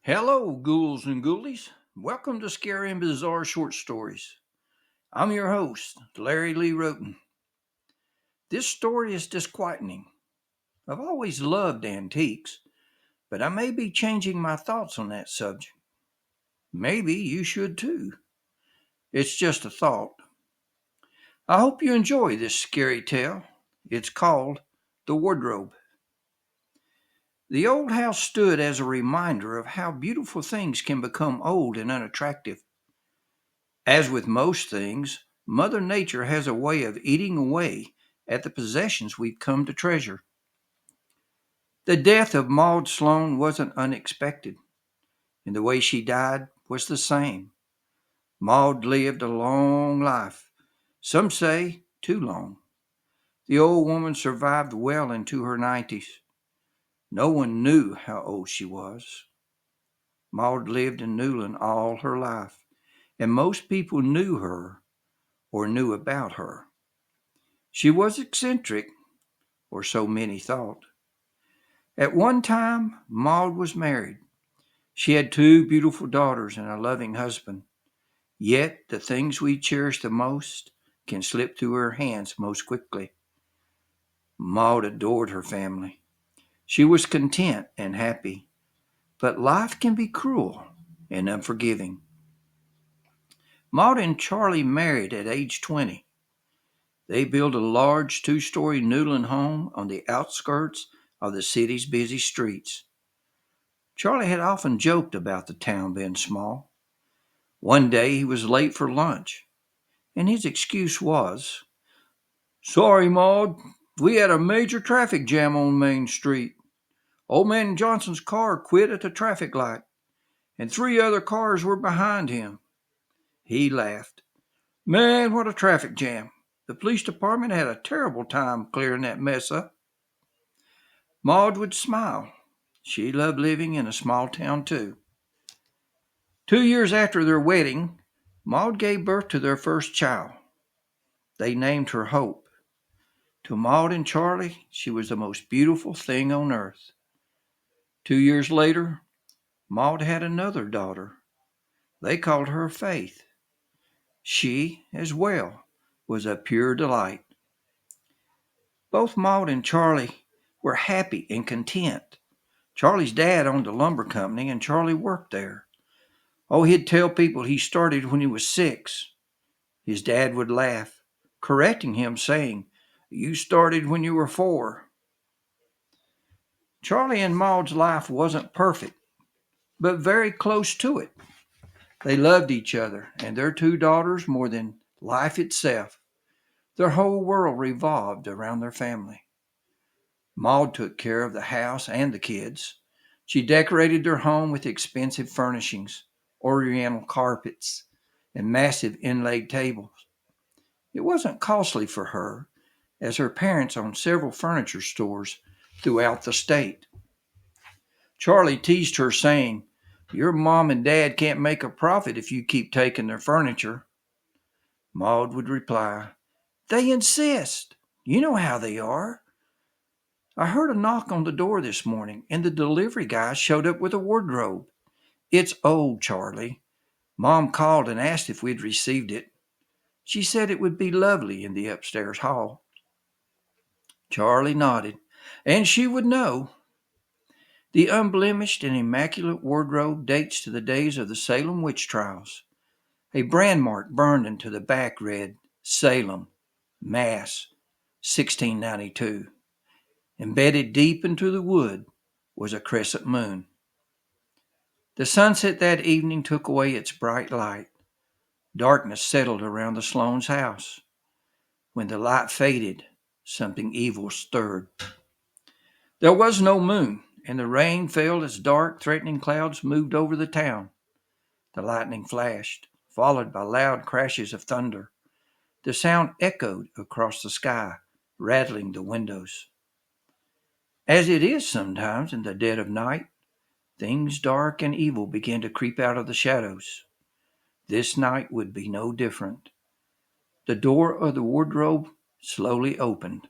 Hello, ghouls and ghoulies. Welcome to Scary and Bizarre Short Stories. I'm your host, Larry Lee Roten. This story is disquieting. I've always loved antiques, but I may be changing my thoughts on that subject. Maybe you should too. It's just a thought. I hope you enjoy this scary tale. It's called The Wardrobe. The old house stood as a reminder of how beautiful things can become old and unattractive. As with most things, Mother Nature has a way of eating away at the possessions we've come to treasure. The death of Maud Sloan wasn't unexpected, and the way she died was the same. Maud lived a long life, some say too long. The old woman survived well into her 90s. No one knew how old she was. Maud lived in Newland all her life, and most people knew her or knew about her. She was eccentric, or so many thought. At one time, Maud was married. She had two beautiful daughters and a loving husband. Yet the things we cherish the most can slip through her hands most quickly. Maud adored her family. She was content and happy. But life can be cruel and unforgiving. Maud and Charlie married at age 20. They built a large two-story Newland home on the outskirts of the city's busy streets. Charlie had often joked about the town being small. One day he was late for lunch, and his excuse was, "Sorry, Maud, we had a major traffic jam on Main Street. Old man Johnson's car quit at the traffic light, and three other cars were behind him." He laughed. "Man, what a traffic jam. The police department had a terrible time clearing that mess up." Maud would smile. She loved living in a small town, too. 2 years after their wedding, Maud gave birth to their first child. They named her Hope. To Maud and Charlie, she was the most beautiful thing on earth. 2 years later, Maud had another daughter. They called her Faith. She, as well, was a pure delight. Both Maud and Charlie were happy and content. Charlie's dad owned a lumber company, and Charlie worked there. Oh, he'd tell people he started when he was 6. His dad would laugh, correcting him, saying, "You started when you were 4." Charlie and Maud's life wasn't perfect, but very close to it. They loved each other and their two daughters more than life itself. Their whole world revolved around their family. Maud took care of the house and the kids. She decorated their home with expensive furnishings, oriental carpets, and massive inlaid tables. It wasn't costly for her, as her parents owned several furniture stores throughout the state. Charlie teased her, saying, "Your mom and dad can't make a profit if you keep taking their furniture." Maud would reply, "They insist. You know how they are. I heard a knock on the door this morning, and the delivery guy showed up with a wardrobe. It's old, Charlie. Mom called and asked if we'd received it. She said it would be lovely in the upstairs hall." Charlie nodded, and she would know. The unblemished and immaculate wardrobe dates to the days of the Salem witch trials. A brand mark burned into the back read, "Salem, Mass, 1692. Embedded deep into the wood was a crescent moon. The sunset that evening took away its bright light. Darkness settled around the Sloanes' house. When the light faded, something evil stirred. There was no moon, and the rain fell as dark, threatening clouds moved over the town. The lightning flashed, followed by loud crashes of thunder. The sound echoed across the sky, rattling the windows. As it is sometimes in the dead of night, things dark and evil began to creep out of the shadows. This night would be no different. The door of the wardrobe slowly opened.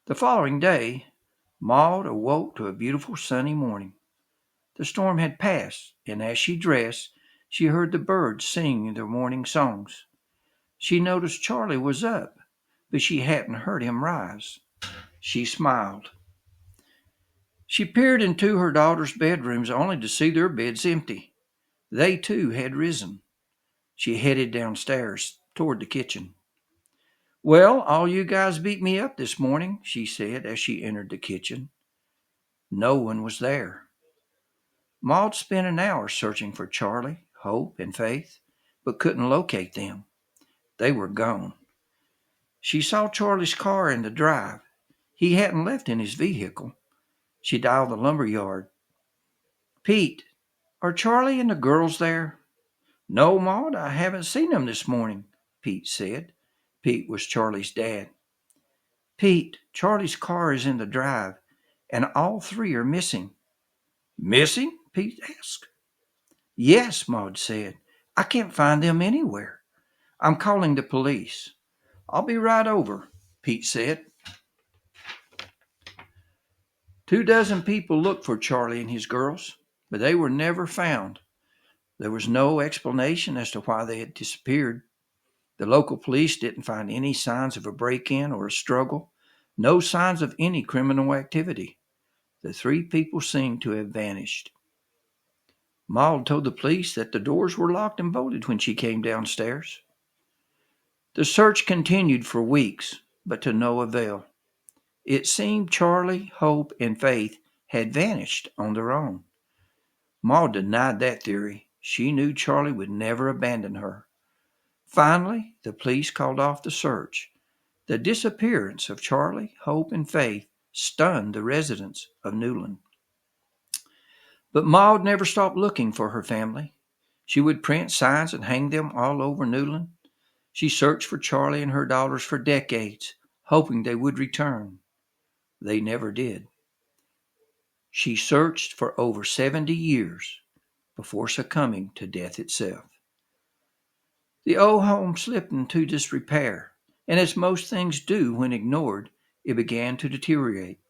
The following day, Maud awoke to a beautiful sunny morning. The storm had passed, and as she dressed, she heard the birds sing their morning songs. She noticed Charlie was up, but she hadn't heard him rise. She smiled. She peered into her daughter's bedrooms only to see their beds empty. They too had risen. She headed downstairs toward the kitchen. "Well, all you guys beat me up this morning," she said as she entered the kitchen. No one was there. Maud spent an hour searching for Charlie, Hope, and Faith, but couldn't locate them. They were gone. She saw Charlie's car in the drive. He hadn't left in his vehicle. She dialed the lumber yard. "Pete, are Charlie and the girls there?" "No, Maud, I haven't seen them this morning," Pete said. Pete was Charlie's dad. "Pete, Charlie's car is in the drive, and all three are missing." "Missing?" Pete asked. "Yes," Maud said. "I can't find them anywhere. I'm calling the police." "I'll be right over," Pete said. 24 people looked for Charlie and his girls, but they were never found. There was no explanation as to why they had disappeared. The local police didn't find any signs of a break-in or a struggle, no signs of any criminal activity. The three people seemed to have vanished. Maud told the police that the doors were locked and bolted when she came downstairs. The search continued for weeks, but to no avail. It seemed Charlie, Hope, and Faith had vanished on their own. Maud denied that theory. She knew Charlie would never abandon her. Finally, the police called off the search. The disappearance of Charlie, Hope, and Faith stunned the residents of Newland. But Maud never stopped looking for her family. She would print signs and hang them all over Newland. She searched for Charlie and her daughters for decades, hoping they would return. They never did. She searched for over 70 years before succumbing to death itself. The old home slipped into disrepair, and as most things do when ignored, it began to deteriorate.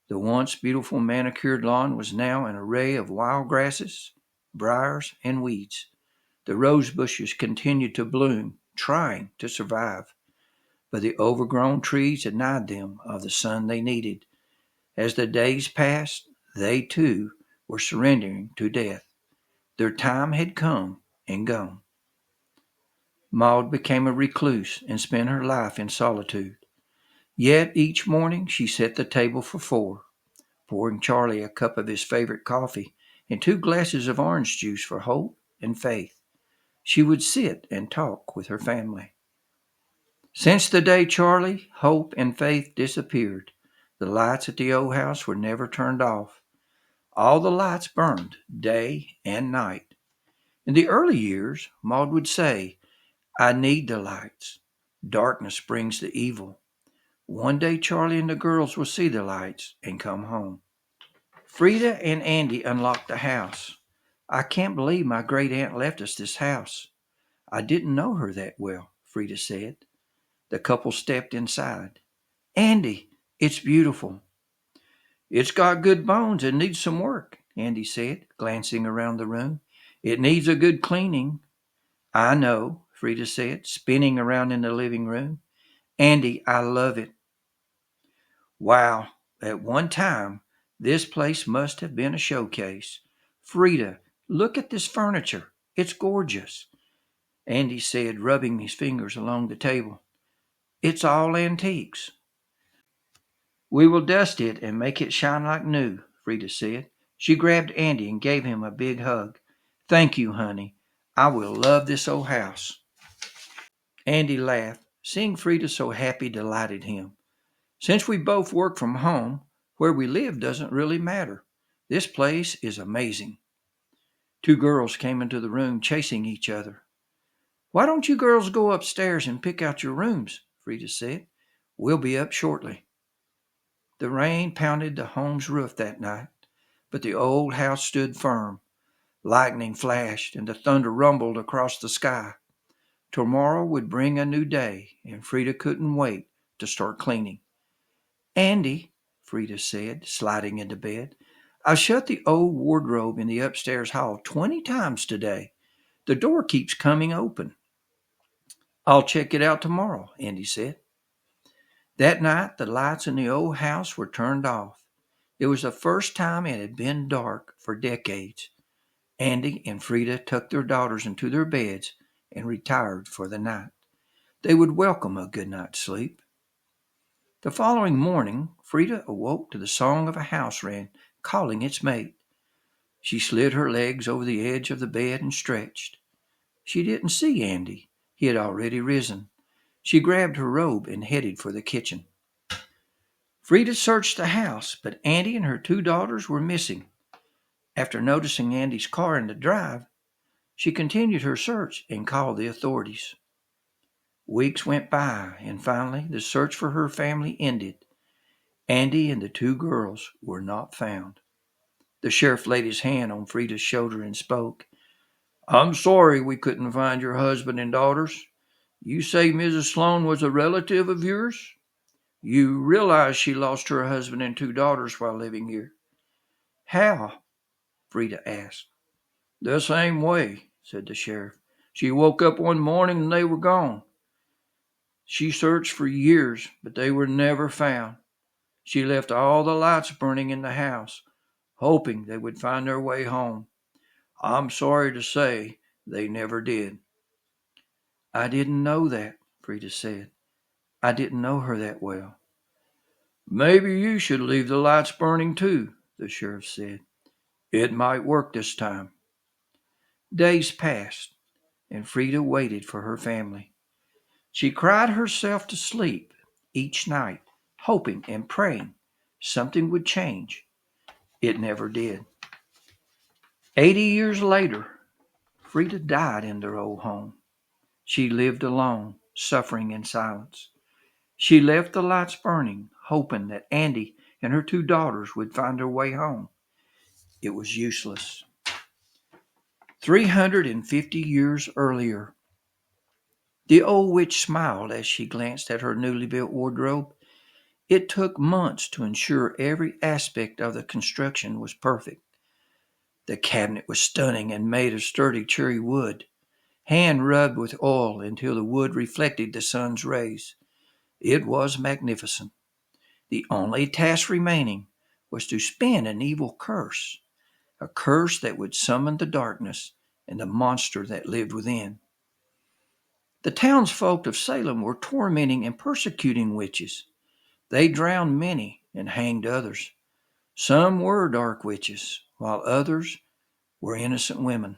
The once beautiful manicured lawn was now an array of wild grasses, briars, and weeds. The rose bushes continued to bloom, trying to survive, but the overgrown trees denied them of the sun they needed. As the days passed, they too were surrendering to death. Their time had come and gone. Maud became a recluse and spent her life in solitude. Yet each morning she set the table for four, pouring Charlie a cup of his favorite coffee and 2 glasses of orange juice for Hope and Faith. She would sit and talk with her family. Since the day Charlie, Hope, and Faith disappeared, the lights at the old house were never turned off. All the lights burned, day and night. In the early years, Maud would say, "I need the lights. Darkness brings the evil." One day Charlie and the girls will see the lights and come home. Frida and Andy unlocked the house. "I can't believe my great aunt left us this house." "I didn't know her that well," Frida said. The couple stepped inside. "Andy, it's beautiful." "It's got good bones and needs some work," Andy said, glancing around the room. "It needs a good cleaning." "I know," Frida said, spinning around in the living room. "Andy, I love it." Wow, at one time, this place must have been a showcase. "Frida, look at this furniture. It's gorgeous," Andy said, rubbing his fingers along the table. "It's all antiques." "We will dust it and make it shine like new," Frida said. She grabbed Andy and gave him a big hug. "Thank you, honey. I will love this old house." Andy laughed. Seeing Frida so happy delighted him. "Since we both work from home, where we live doesn't really matter. This place is amazing." 2 girls came into the room chasing each other. "Why don't you girls go upstairs and pick out your rooms?" Frida said. "We'll be up shortly." The rain pounded the home's roof that night, but the old house stood firm. Lightning flashed and the thunder rumbled across the sky. Tomorrow would bring a new day, and Frida couldn't wait to start cleaning. "Andy," Frida said, sliding into bed, I shut the old wardrobe in the upstairs hall 20 times today. The door keeps coming open. I'll check it out tomorrow, Andy said. That night, the lights in the old house were turned off. It was the first time it had been dark for decades. Andy and Frida tucked their daughters into their beds and retired for the night. They would welcome a good night's sleep. The following morning, Frida awoke to the song of a house wren calling its mate. She slid her legs over the edge of the bed and stretched. She didn't see Andy. He had already risen. She grabbed her robe and headed for the kitchen. Frida searched the house, but Andy and her two daughters were missing. After noticing Andy's car in the drive, she continued her search and called the authorities. Weeks went by, and finally the search for her family ended. Andy and the two girls were not found. The sheriff laid his hand on Frida's shoulder and spoke. I'm sorry we couldn't find your husband and daughters. You say Mrs. Sloan was a relative of yours? You realize she lost her husband and two daughters while living here. How? Frida asked. The same way, said the sheriff. She woke up one morning and they were gone. She searched for years, but they were never found. She left all the lights burning in the house, hoping they would find their way home. I'm sorry to say they never did. I didn't know that, Frida said. I didn't know her that well. Maybe you should leave the lights burning too, the sheriff said. It might work this time. Days passed, and Frida waited for her family. She cried herself to sleep each night, hoping and praying something would change. It never did. 80 years later, Frida died in their old home. She lived alone, suffering in silence. She left the lights burning, hoping that Andy and her two daughters would find their way home. It was useless. 350 years earlier, the old witch smiled as she glanced at her newly built wardrobe. It took months to ensure every aspect of the construction was perfect. The cabinet was stunning and made of sturdy cherry wood, hand rubbed with oil until the wood reflected the sun's rays. It was magnificent. The only task remaining was to spin an evil curse, a curse that would summon the darkness and the monster that lived within. The townsfolk of Salem were tormenting and persecuting witches. They drowned many and hanged others. Some were dark witches, while others were innocent women.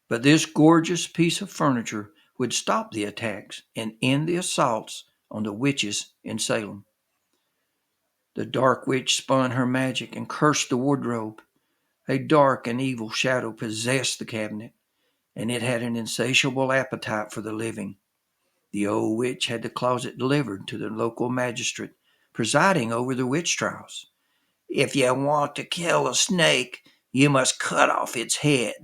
But this gorgeous piece of furniture would stop the attacks and end the assaults on the witches in Salem. The dark witch spun her magic and cursed the wardrobe. A dark and evil shadow possessed the cabinet, and it had an insatiable appetite for the living. The old witch had the closet delivered to the local magistrate, presiding over the witch trials. If you want to kill a snake, you must cut off its head.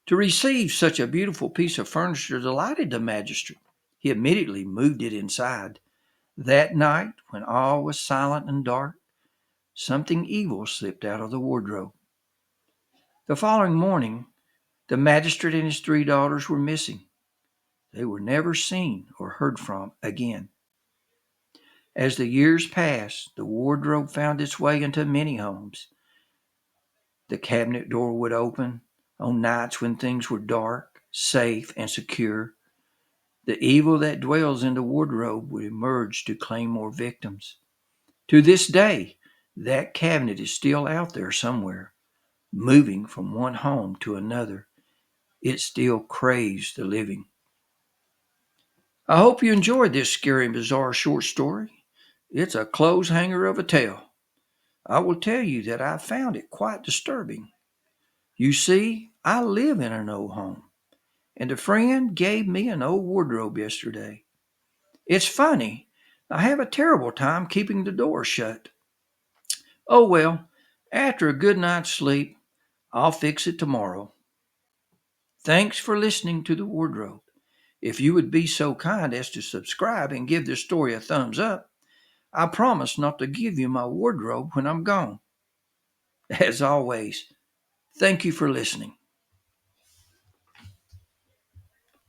To receive such a beautiful piece of furniture delighted the magistrate. He immediately moved it inside. That night, when all was silent and dark, something evil slipped out of the wardrobe. The following morning, the magistrate and his three daughters were missing. They were never seen or heard from again. As the years passed, the wardrobe found its way into many homes. The cabinet door would open on nights when things were dark, safe, and secure. The evil that dwells in the wardrobe would emerge to claim more victims. To this day, that cabinet is still out there somewhere, moving from one home to another. It still craves the living. I hope you enjoyed this scary and bizarre short story. It's a clothes hanger of a tale. I will tell you that I found it quite disturbing. You see, I live in an old home, and a friend gave me an old wardrobe yesterday. It's funny, I have a terrible time keeping the door shut. Oh well, after a good night's sleep, I'll fix it tomorrow. Thanks for listening to the wardrobe. If you would be so kind as to subscribe and give this story a thumbs up, I promise not to give you my wardrobe when I'm gone. As always, thank you for listening.